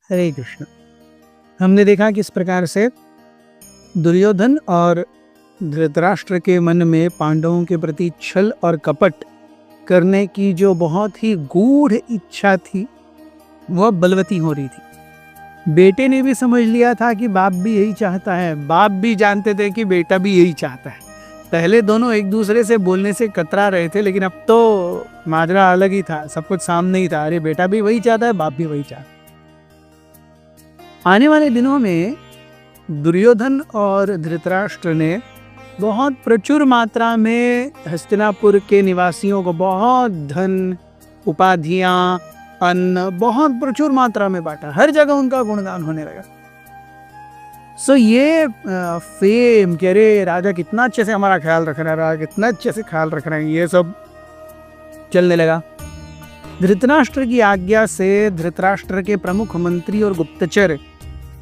हरे कृष्ण। हमने देखा किस प्रकार से दुर्योधन और धृतराष्ट्र के मन में पांडवों के प्रति छल और कपट करने की जो बहुत ही गूढ़ इच्छा थी वह बलवती हो रही थी। बेटे ने भी समझ लिया था कि बाप भी यही चाहता है, बाप भी जानते थे कि बेटा भी यही चाहता है। पहले दोनों एक दूसरे से बोलने से कतरा रहे थे, लेकिन अब तो माजरा अलग ही था, सब कुछ सामने ही था। अरे बेटा भी वही चाहता है, बाप भी वही चाहता है। आने वाले दिनों में दुर्योधन और धृतराष्ट्र ने बहुत प्रचुर मात्रा में हस्तिनापुर के निवासियों को बहुत धन, उपाधियां, अन्न बहुत प्रचुर मात्रा में बांटा। हर जगह उनका गुणगान होने लगा। सो ये फेम कि अरे राजा कितना अच्छे से हमारा ख्याल रख रहा है, राजा कितना अच्छे से ख्याल रख रहे हैं, ये सब चलने लगा। धृतराष्ट्र की आज्ञा से धृतराष्ट्र के प्रमुख मंत्री और गुप्तचर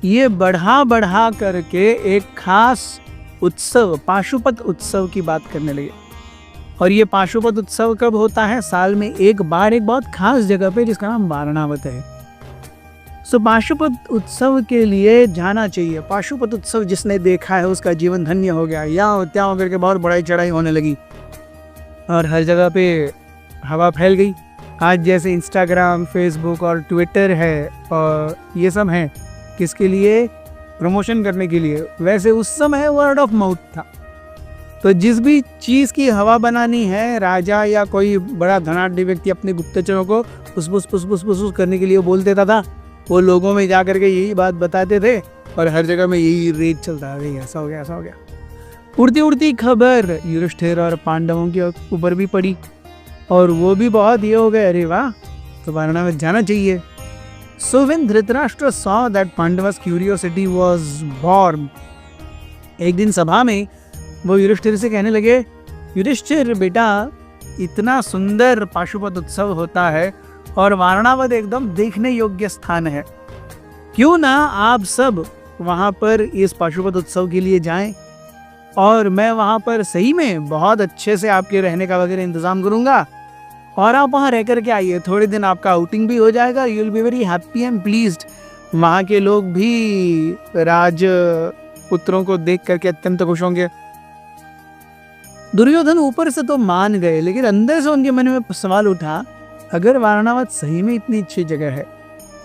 ये बढ़ा करके एक खास उत्सव, पाशुपत उत्सव की बात करने लगे। और ये पाशुपत उत्सव कब होता है? साल में एक बार, एक बहुत खास जगह पे जिसका नाम वारणावत है। सो पाशुपत उत्सव के लिए जाना चाहिए। पाशुपत उत्सव जिसने देखा है उसका जीवन धन्य हो गया। यहाँ त्या होकर के बहुत बढ़ाई चढ़ाई होने लगी और हर जगह पे हवा फैल गई। आज जैसे इंस्टाग्राम, फेसबुक और ट्विटर है और ये सब हैं किसके लिए? प्रमोशन करने के लिए। वैसे उस समय वर्ड ऑफ माउथ था। तो जिस भी चीज़ की हवा बनानी है, राजा या कोई बड़ा धनाढ्य व्यक्ति अपने गुप्तचरों को फुसफुस करने के लिए बोल देता था। वो लोगों में जा करके यही बात बताते थे और हर जगह में यही रेट चलता है, ऐसा हो गया, ऐसा हो गया। उड़ती उड़ती खबर युधिष्ठिर और पांडवों के ऊपर भी पड़ी और वो भी बहुत ये हो गए, अरे वाह, तो वारणावत जाना चाहिए। So when Dhritarashtra saw that Pandava's curiosity was born, एक दिन सभा में वो युधिष्ठिर से कहने लगे, युधिष्ठिर बेटा, इतना सुंदर पाशुपत उत्सव होता है और वारणावत एकदम देखने योग्य स्थान है, क्यों ना आप सब वहाँ पर इस पाशुपत उत्सव के लिए जाएं और मैं वहाँ पर सही में बहुत अच्छे से आपके रहने का वगैरह इंतजाम करूँगा और आप वहाँ रह करके आइए। थोड़े दिन आपका आउटिंग भी हो जाएगा, you will be very happy and pleased. वहाँ के लोग भी राज पुत्रों को देख करके अत्यंत खुश होंगे। दुर्योधन ऊपर से तो मान गए, लेकिन अंदर से उनके मन में सवाल उठा, अगर वारणावत सही में इतनी अच्छी जगह है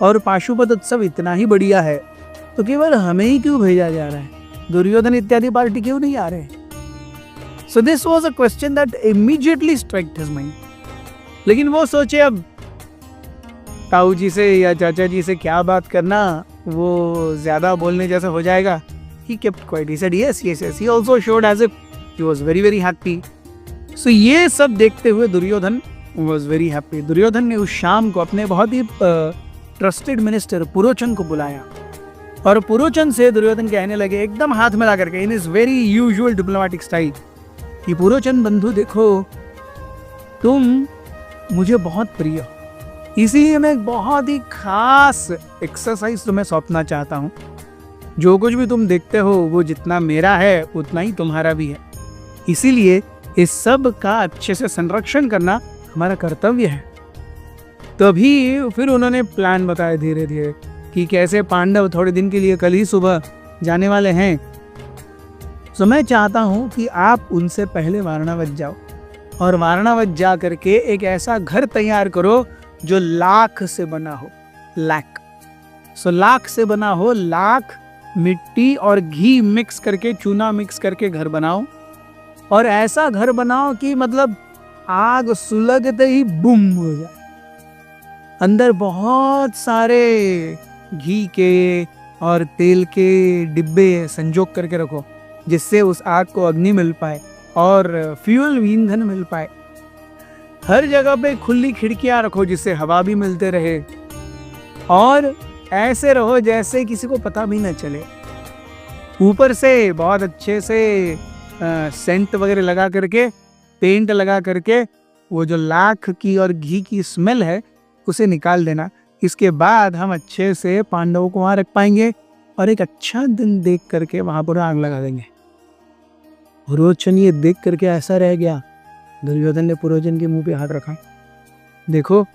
और पाशुपत उत्सव इतना ही बढ़िया है तो केवल हमें ही क्यों भेजा जा रहा है? दुर्योधन इत्यादि पार्टी क्यों नहीं आ रहे? So this was a question that immediately strike his mind. लेकिन वो सोचे अब ताऊ जी से या चाचा जी से क्या बात करना, वो ज्यादा बोलने जैसा हो जाएगा। He kept quiet. He said yes, yes, yes. He also showed as if he was very, very happy. So ये सब देखते हुए Duryodhan was very happy. Duryodhan ने उस शाम को अपने बहुत ही ट्रस्टेड मिनिस्टर पुरोचन को बुलाया और पुरोचन से दुर्योधन कहने लगे एकदम हाथ मिला करके, in is very usual diplomatic style, कि पुरोचन बंधु देखो, तुम मुझे बहुत प्रिय हो, इसीलिए मैं एक बहुत ही खास एक्सरसाइज तुम्हें सौंपना चाहता हूँ। जो कुछ भी तुम देखते हो वो जितना मेरा है उतना ही तुम्हारा भी है, इसीलिए इस सब का अच्छे से संरक्षण करना हमारा कर्तव्य है। तभी फिर उन्होंने प्लान बताया धीरे धीरे कि कैसे पांडव थोड़े दिन के लिए कल ही सुबह जाने वाले हैं। तो मैं चाहता हूँ कि आप उनसे पहले वारणावत जाओ और वारणावत जा करके एक ऐसा घर तैयार करो जो लाख से बना हो, लाख। सो लाख से बना हो, लाख मिट्टी और घी मिक्स करके, चूना मिक्स करके घर बनाओ और ऐसा घर बनाओ कि मतलब आग सुलगते ही बुम हो जाए। अंदर बहुत सारे घी के और तेल के डिब्बे संजोग करके रखो, जिससे उस आग को अग्नि मिल पाए और फ्यूल ईंधन मिल पाए। हर जगह पे खुली खिड़कियां रखो जिससे हवा भी मिलते रहे और ऐसे रहो जैसे किसी को पता भी न चले। ऊपर से बहुत अच्छे से सेंट वगैरह लगा करके, पेंट लगा करके वो जो लाख की और घी की स्मेल है उसे निकाल देना। इसके बाद हम अच्छे से पांडवों को वहां रख पाएंगे और एक अच्छा दिन देख करके वहां पर आग लगा देंगे। पुरोचन ये देख करके ऐसा रह गया। दुर्योधन ने पुरोचन के मुंह पे हाथ रखा, देखो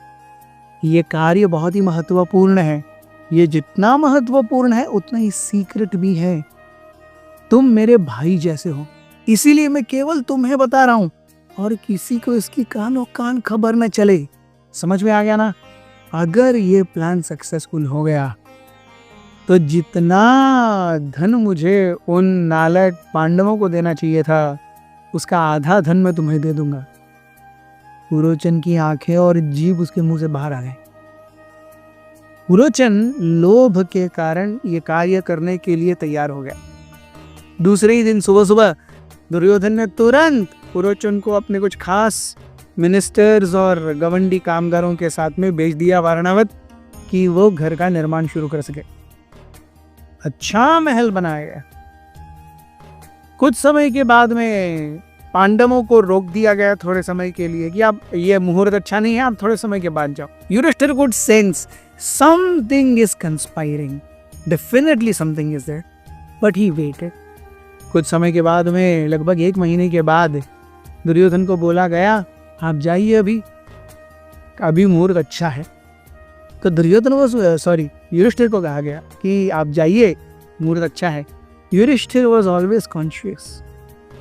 ये कार्य बहुत ही महत्वपूर्ण है ये जितना महत्वपूर्ण है उतना ही सीक्रेट भी है। तुम मेरे भाई जैसे हो, इसीलिए मैं केवल तुम्हें बता रहा हूं और किसी को इसकी कानो कान खबर न चले। समझ में आ गया ना? अगर ये प्लान सक्सेसफुल हो गया तो जितना धन मुझे उन नालायक पांडवों को देना चाहिए था उसका आधा धन मैं तुम्हें दे दूंगा। पुरोचन की आंखें और जीभ उसके मुंह से बाहर आ गए। पुरोचन लोभ के कारण ये कार्य करने के लिए तैयार हो गया। दूसरे ही दिन सुबह सुबह दुर्योधन ने तुरंत पुरोचन को अपने कुछ खास मिनिस्टर्स और गवंडी कामगारों के साथ में भेज दिया वारणावत कि वो घर का निर्माण शुरू कर सके। अच्छा महल बनाया गया। कुछ समय के बाद में पांडवों को रोक दिया गया थोड़े समय के लिए कि आप ये मुहूर्त अच्छा नहीं है, आप थोड़े समय के बाद जाओ। Yudhishthir could sense something is conspiring, definitely something is there, but he waited. कुछ समय के बाद में लगभग 1 महीने के बाद दुर्योधन को बोला गया आप जाइए, अभी मुहूर्त अच्छा है। तो दुर्योधन युधिष्ठिर को कहा गया कि आप जाइए, मुहूर्त अच्छा है। युधिष्ठिर वाज ऑलवेज कॉन्शियस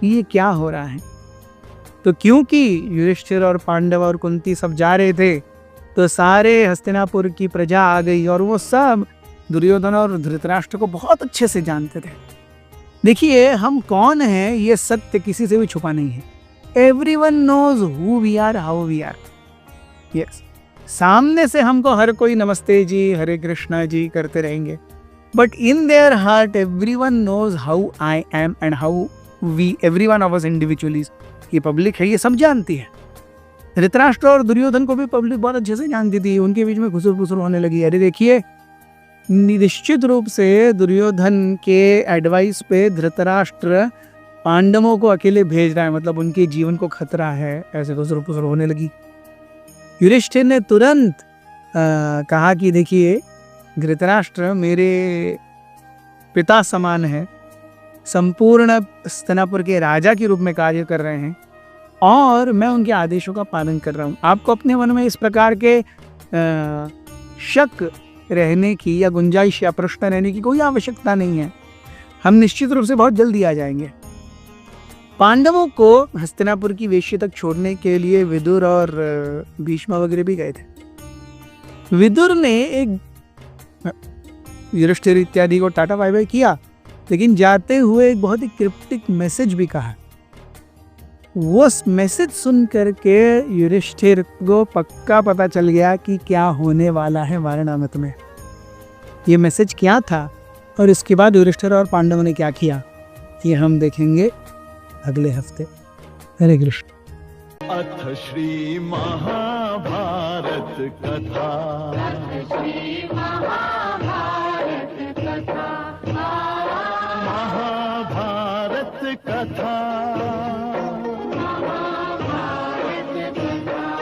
ये क्या हो रहा है। तो क्योंकि युधिष्ठिर और पांडव और कुंती सब जा रहे थे तो सारे हस्तिनापुर की प्रजा आ गई और वो सब दुर्योधन और धृतराष्ट्र को बहुत अच्छे से जानते थे। देखिए हम कौन हैं ये सत्य किसी से भी छुपा नहीं है। Everyone knows who we are, how we are. Yes, सामने से हमको हर कोई नमस्ते जी, हरे कृष्णा जी करते रहेंगे, but in their heart everyone knows how I am and how we everyone of us individually. ये पब्लिक है, ये सब जानती है। धृतराष्ट्र और दुर्योधन को भी पब्लिक बहुत अच्छे से जानती थी। उनके बीच में घुसुर फुसुर होने लगी। अरे देखिए, निश्चित रूप से दुर्योधन के एडवाइस पे धृतराष्ट्र पांडवों को अकेले भेज रहा है, मतलब उनके जीवन को खतरा है, ऐसे घुसुर फुसुर होने लगी। युधिष्ठिर ने तुरंत कहा कि देखिए धृतराष्ट्र मेरे पिता समान है, संपूर्ण हस्तिनापुर के राजा के रूप में कार्य कर रहे हैं और मैं उनके आदेशों का पालन कर रहा हूँ। आपको अपने मन में इस प्रकार के शक रहने की या गुंजाइश या प्रश्न रहने की कोई आवश्यकता नहीं है। हम निश्चित रूप से बहुत जल्दी आ जाएंगे। पांडवों को हस्तिनापुर की वेश्या तक छोड़ने के लिए विदुर और भीष्म वगैरह भी गए थे। विदुर ने एक युधिष्ठिर इत्यादि को टाटा बाय बाय किया, लेकिन जाते हुए एक बहुत ही क्रिप्टिक मैसेज भी कहा। वो मैसेज सुन करके युधिष्ठिर को पक्का पता चल गया कि क्या होने वाला है वारणावत में। ये मैसेज क्या था और इसके बाद युधिष्ठिर और पांडवों ने क्या किया, ये हम देखेंगे अगले हफ्ते। हरे कृष्ण। अथ श्री महाभारत कथा।